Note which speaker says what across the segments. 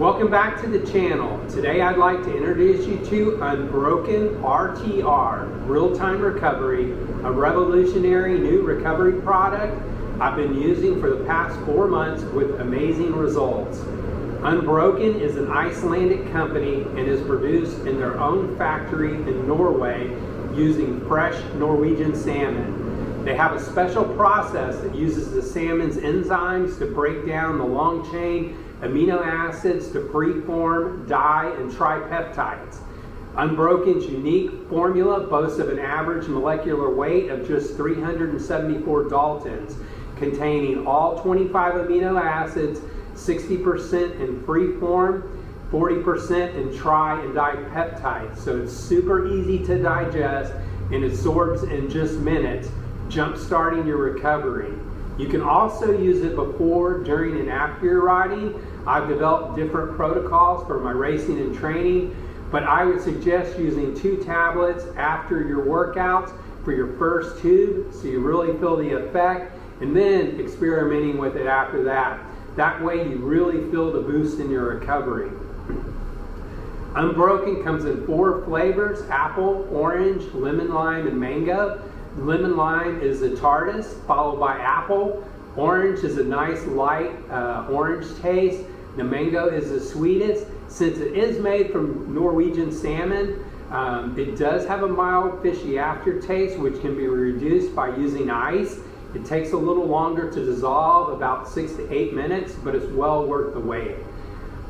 Speaker 1: Welcome back to the channel. Today I'd like to introduce you to Unbroken RTR, Real-Time Recovery, a revolutionary new recovery product I've been using for the past 4 months with amazing results. Unbroken is an Icelandic company and is produced in their own factory in Norway using fresh Norwegian salmon. They have a special process that uses the salmon's enzymes to break down the long-chain amino acids to preform, di, and tripeptides. Unbroken's unique formula boasts of an average molecular weight of just 374 daltons, containing all 25 amino acids, 60% in preform, 40% in tri and dipeptides. So it's super easy to digest and absorbs in just minutes, jump-starting your recovery. You can also use it before, during, and after your riding. I've developed different protocols for my racing and training, but I would suggest using 2 tablets after your workouts for your first tube so you really feel the effect, and then experimenting with it after that. That way you really feel the boost in your recovery. Unbroken comes in 4 flavors: apple, orange, lemon lime, and mango. Lemon lime is the tartest, followed by apple. Orange is a nice light orange taste. The mango is the sweetest. Since it is made from Norwegian salmon, it does have a mild fishy aftertaste, which can be reduced by using ice. It takes a little longer to dissolve, about 6 to 8 minutes, but it's well worth the wait.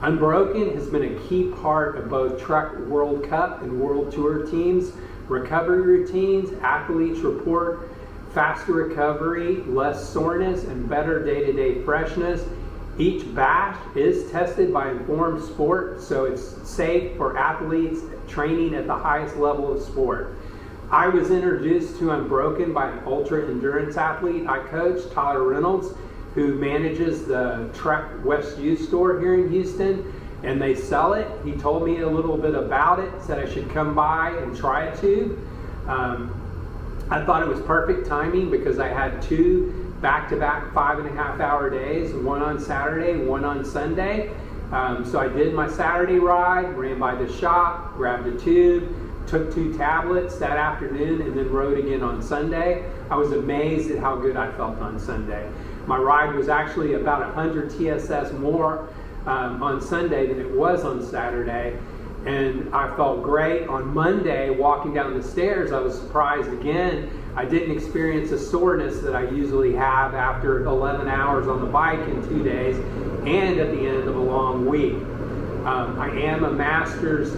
Speaker 1: Unbroken has been a key part of both Truck World Cup and World Tour teams' recovery routines. Athletes report faster recovery, less soreness, and better day-to-day freshness. Each batch is tested by Informed Sport, so it's safe for athletes training at the highest level of sport. I was introduced to Unbroken by an ultra endurance athlete I coach, Tyler Reynolds, who manages the Trek West U store here in Houston, and they sell it. He told me a little bit about it, said I should come by and try a tube. I thought it was perfect timing because I had 2 back-to-back 5.5 hour days, one on Saturday, one on Sunday. So I did my Saturday ride, ran by the shop, grabbed a tube, took 2 tablets that afternoon, and then rode again on Sunday. I was amazed at how good I felt on Sunday. My ride was actually about 100 TSS more on Sunday than it was on Saturday, and I felt great. On Monday, walking down the stairs, I was surprised again. I didn't experience the soreness that I usually have after 11 hours on the bike in 2 days and at the end of a long week. I am a master's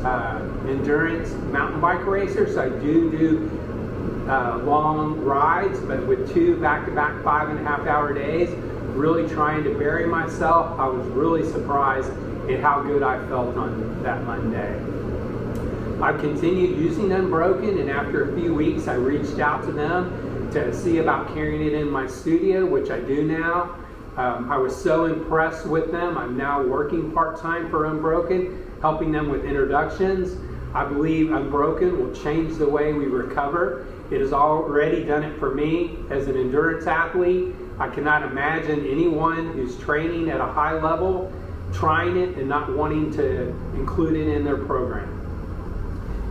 Speaker 1: endurance mountain bike racer, so I do long rides, but with 2 back-to-back 5.5 hour days, really trying to bury myself. I was really surprised at how good I felt on that Monday. I've continued using Unbroken, and after a few weeks I reached out to them to see about carrying it in my studio, which I do now. I was so impressed with them. I'm now working part-time for Unbroken, helping them with introductions. I believe Unbroken will change the way we recover. It has already done it for me as an endurance athlete. I cannot imagine anyone who's training at a high level trying it and not wanting to include it in their program.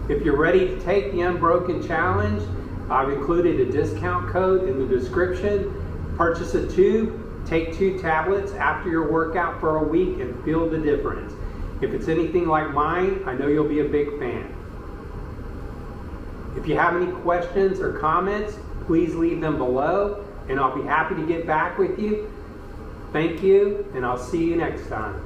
Speaker 1: If you're ready to take the Unbroken Challenge, I've included a discount code in the description. Purchase a tube, take 2 tablets after your workout for a week, and feel the difference. If it's anything like mine, I know you'll be a big fan. If you have any questions or comments, please leave them below, and I'll be happy to get back with you. Thank you, and I'll see you next time.